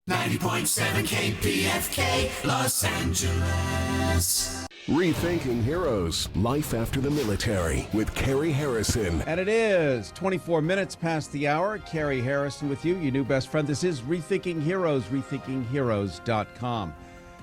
90.7 KPFK, Los Angeles. Rethinking Heroes, Life After the Military with Cary Harrison. And it is 24 minutes past the hour. Cary Harrison with you, your new best friend. This is Rethinking Heroes, rethinkingheroes.com.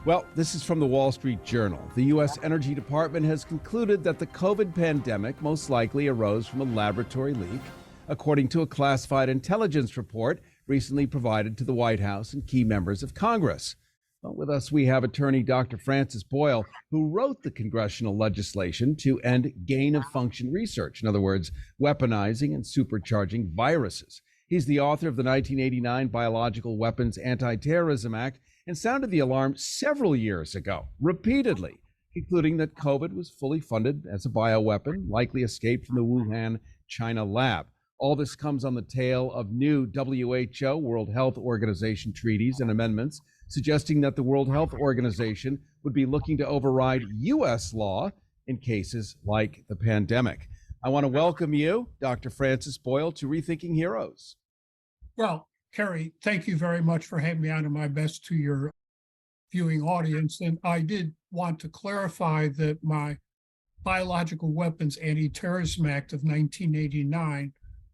Well, this is from the Wall Street Journal. The U.S. Energy Department has concluded that the COVID pandemic most likely arose from a laboratory leak, according to a classified intelligence report recently provided to the White House and key members of Congress. Well, with us, we have attorney Dr. Francis Boyle, who wrote the congressional legislation to end gain-of-function research. In other words, weaponizing and supercharging viruses. He's the author of the 1989 Biological Weapons Anti-Terrorism Act and sounded the alarm several years ago, repeatedly, concluding that COVID was fully funded as a bioweapon, likely escaped from the Wuhan, China lab. All this comes on the tail of new WHO, World Health Organization treaties and amendments, suggesting that the World Health Organization would be looking to override U.S. law in cases like the pandemic. I want to welcome you, Dr. Francis Boyle, to Rethinking Heroes. Well, Cary, thank you very much for having me on, and my best to your viewing audience. And I did want to clarify that my Biological Weapons Anti-Terrorism Act of 1989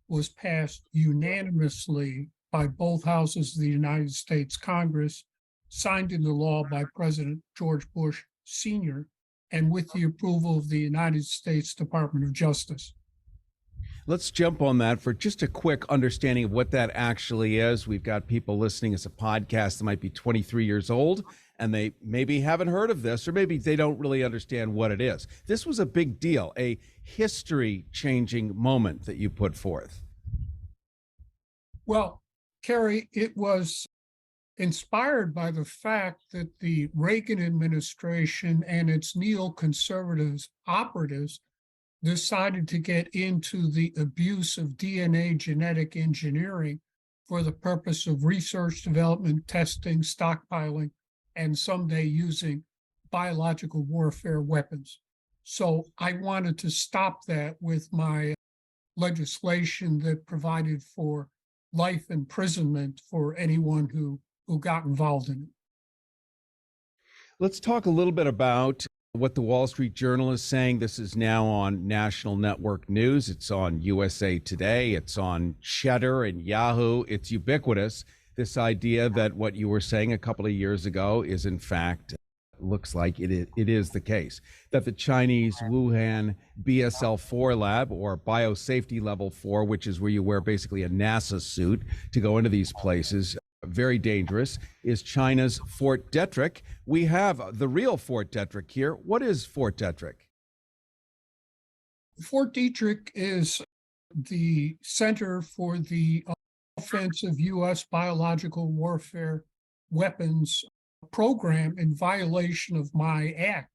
was passed unanimously by both houses of the United States Congress, signed into law by President George Bush Sr., and with the approval of the United States Department of Justice. Let's jump on that for just a quick understanding of what that actually is. We've got people listening as a podcast that might be 23 years old, and they maybe haven't heard of this, or maybe they don't really understand what it is. This was a big deal, a history-changing moment that you put forth. Well, Cary, it was inspired by the fact that the Reagan administration and its neoconservatives operatives decided to get into the abuse of DNA genetic engineering for the purpose of research, development, testing, stockpiling, and someday using biological warfare weapons. So I wanted to stop that with my legislation that provided for life imprisonment for anyone who got involved in it. Let's talk a little bit about what the Wall Street Journal is saying. This is now on national network news. It's on USA Today. It's on Cheddar and Yahoo. It's ubiquitous. This idea that what you were saying a couple of years ago is, in fact, looks like it is the case, that the Chinese Wuhan BSL-4 lab, or biosafety level 4, which is where you wear basically a NASA suit to go into these places, very dangerous, is China's Fort Detrick. We have the real Fort Detrick here. What is Fort Detrick? Fort Detrick is the center for the offensive U.S. biological warfare weapons program in violation of my act.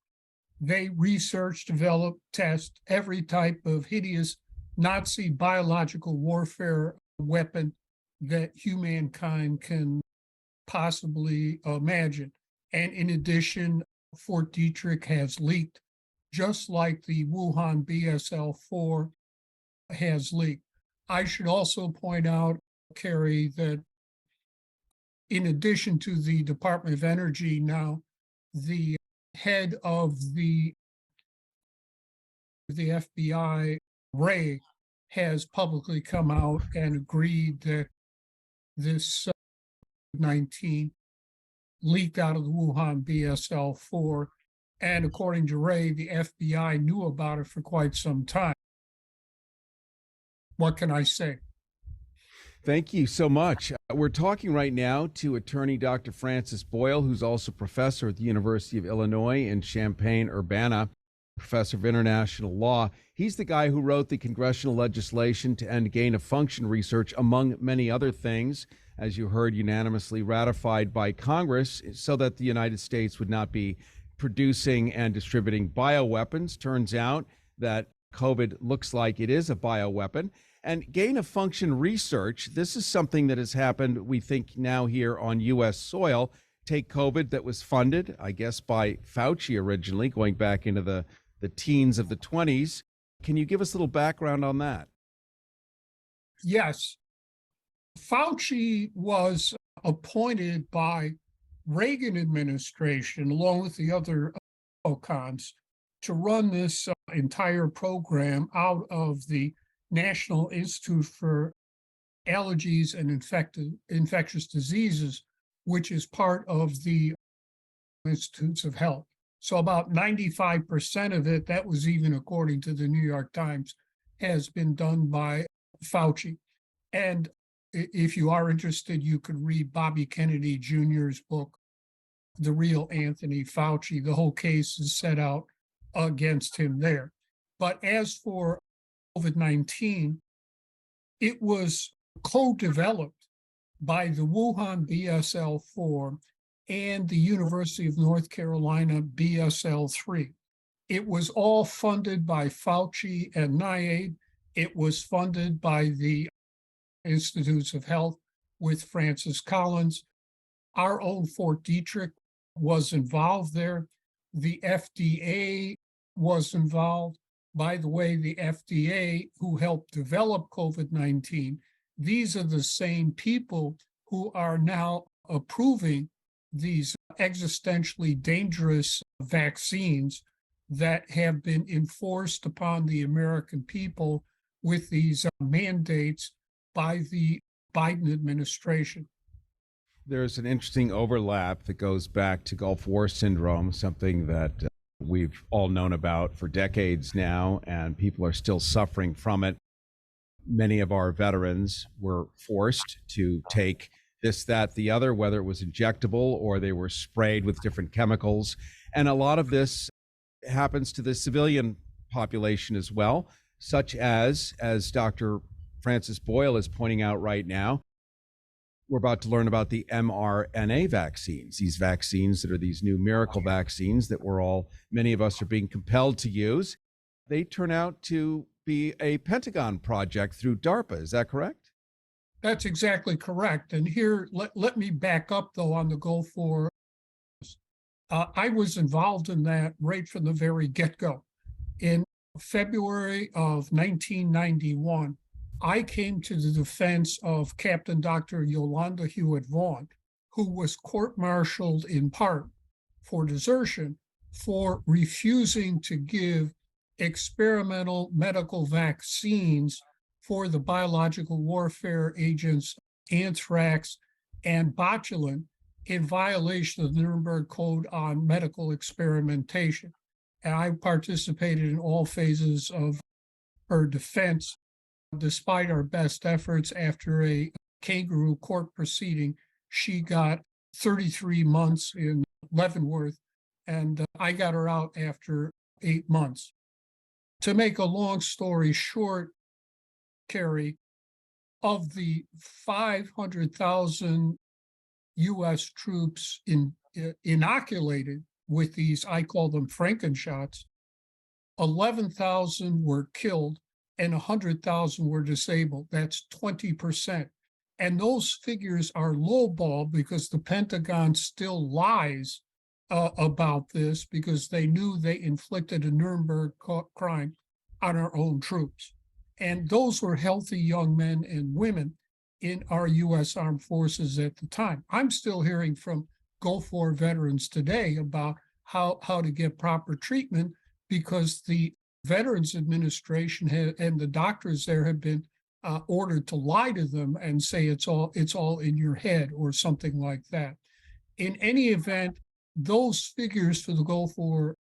They research, develop, test every type of hideous Nazi biological warfare weapon that humankind can possibly imagine. And in addition, Fort Detrick has leaked, just like the Wuhan BSL-4 has leaked. I should also point out, Cary, that in addition to the Department of Energy now, the head of the FBI, Wray, has publicly come out and agreed that this 19 leaked out of the Wuhan BSL-4. And according to Wray, the FBI knew about it for quite some time. What can I say? Thank you so much. We're talking right now to attorney Dr. Francis Boyle, who's also professor at the University of Illinois in Champaign-Urbana, professor of international law. He's the guy who wrote the congressional legislation to end gain-of-function research, among many other things, as you heard, unanimously ratified by Congress so that the United States would not be producing and distributing bioweapons. Turns out that COVID looks like it is a bioweapon. And gain-of-function research, this is something that has happened, we think, now here on U.S. soil. Take COVID that was funded, I guess, by Fauci originally, going back into the teens of the 20s. Can you give us a little background on that? Yes. Fauci was appointed by Reagan administration, along with the other neocons, to run this entire program out of the National Institute for Allergies and Infectious Diseases, which is part of the Institutes of Health. So about 95% of it, that was even according to the New York Times, has been done by Fauci. And if you are interested, you could read Bobby Kennedy Jr.'s book, The Real Anthony Fauci. The whole case is set out against him there. But as for COVID-19, it was co-developed by the Wuhan BSL-4 and the University of North Carolina BSL-3. It was all funded by Fauci and NIAID. It was funded by the Institutes of Health with Francis Collins. Our own Fort Detrick was involved there. The FDA was involved. By the way, the FDA, who helped develop COVID-19, these are the same people who are now approving these existentially dangerous vaccines that have been enforced upon the American people with these mandates by the Biden administration. There's an interesting overlap that goes back to Gulf War syndrome, something that we've all known about for decades now, and people are still suffering from it. Many of our veterans were forced to take this, that, the other, whether it was injectable or they were sprayed with different chemicals. And a lot of this happens to the civilian population as well, such as Dr. Francis Boyle is pointing out right now. We're about to learn about the mRNA vaccines, these vaccines that are these new miracle vaccines that many of us are being compelled to use. They turn out to be a Pentagon project through DARPA. Is that correct? That's exactly correct. And here, let me back up, though, on the Gulf War. I was involved in that right from the very get-go. In February of 1991, I came to the defense of Captain Dr. Yolanda Hewitt Vaughn, who was court-martialed in part for desertion for refusing to give experimental medical vaccines for the biological warfare agents anthrax and botulinum in violation of the Nuremberg Code on Medical Experimentation. And I participated in all phases of her defense. Despite our best efforts, after a kangaroo court proceeding, she got 33 months in Leavenworth, and I got her out after 8 months. To make a long story short, Cary, of the 500,000 U.S. troops inoculated with these, I call them Frankenshots, 11,000 were killed and 100,000 were disabled. That's 20%. And those figures are lowball because the Pentagon still lies about this because they knew they inflicted a Nuremberg crime on our own troops. And those were healthy young men and women in our U.S. Armed Forces at the time. I'm still hearing from Gulf War veterans today about how to get proper treatment because the Veterans Administration and the doctors there have been ordered to lie to them and say it's all in your head or something like that. In any event, those figures for the Gulf War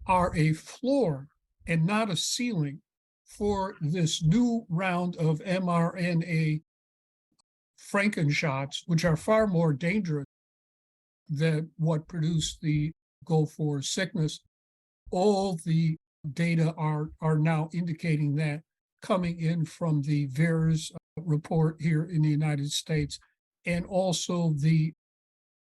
are a floor and not a ceiling for this new round of mRNA Frankenshots, which are far more dangerous than what produced the Gulf War sickness. All the data are now indicating that coming in from the VAERS report here in the United States and also the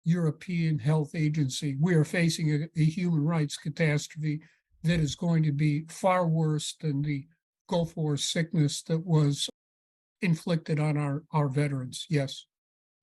European Health Agency. We are facing a human rights catastrophe that is going to be far worse than the Gulf War sickness that was inflicted on our veterans. Yes.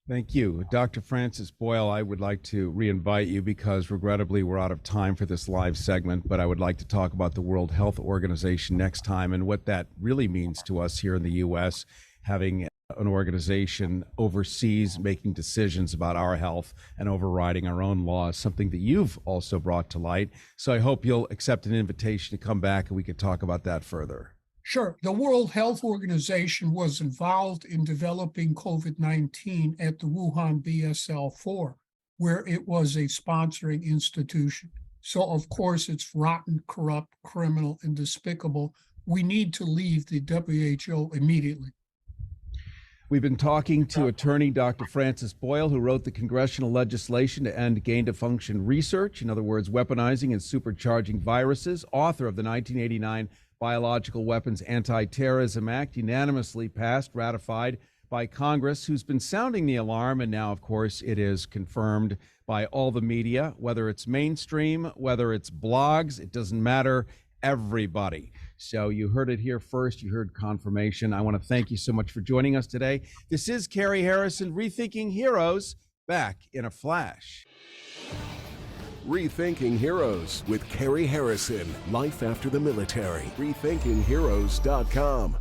Thank you. Dr. Francis Boyle, I would like to re-invite you because regrettably we're out of time for this live segment, but I would like to talk about the World Health Organization next time and what that really means to us here in the U.S., having an organization overseas making decisions about our health and overriding our own laws, something that you've also brought to light. So I hope you'll accept an invitation to come back and we could talk about that further. Sure. The World Health Organization was involved in developing COVID-19 at the Wuhan BSL-4, where it was a sponsoring institution. So, of course, it's rotten, corrupt, criminal, and despicable. We need to leave the WHO immediately. We've been talking to attorney Dr. Francis Boyle, who wrote the Congressional Legislation to End Gain-of-Fuction Research, in other words, weaponizing and supercharging viruses, author of the 1989 Biological Weapons Anti-Terrorism Act, unanimously passed, ratified by Congress, who's been sounding the alarm, and now, of course, it is confirmed by all the media, whether it's mainstream, whether it's blogs, it doesn't matter, everybody. So you heard it here first, you heard confirmation. I want to thank you so much for joining us today. This is Cary Harrison, Rethinking Heroes, back in a flash. Rethinking Heroes with Cary Harrison. Life after the military. RethinkingHeroes.com.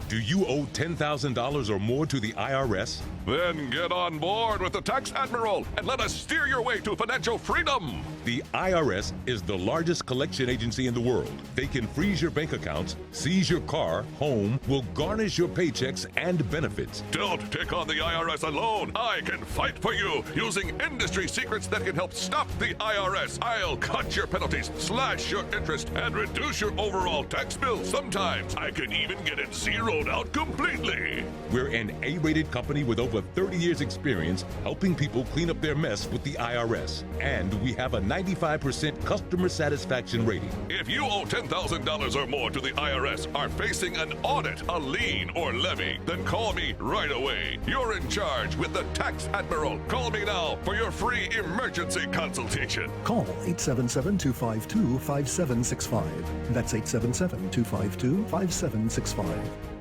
Do you owe $10,000 or more to the IRS? Then get on board with the Tax Admiral and let us steer your way to financial freedom. The IRS is the largest collection agency in the world. They can freeze your bank accounts, seize your car, home, will garnish your paychecks and benefits. Don't take on the IRS alone. I can fight for you using industry secrets that can help stop the IRS. I'll cut your penalties, slash your interest, and reduce your overall tax bill. Sometimes I can even get it zeroed out completely. We're an A-rated company with over 30 years experience helping people clean up their mess with the IRS. And we have a 95% customer satisfaction rating. If you owe $10,000 or more to the IRS, are facing an audit, a lien, or levy, then call me right away. You're in charge with the Tax Admiral. Call me now for your free emergency consultation. Call 877-252-5765. That's 877-252-5765.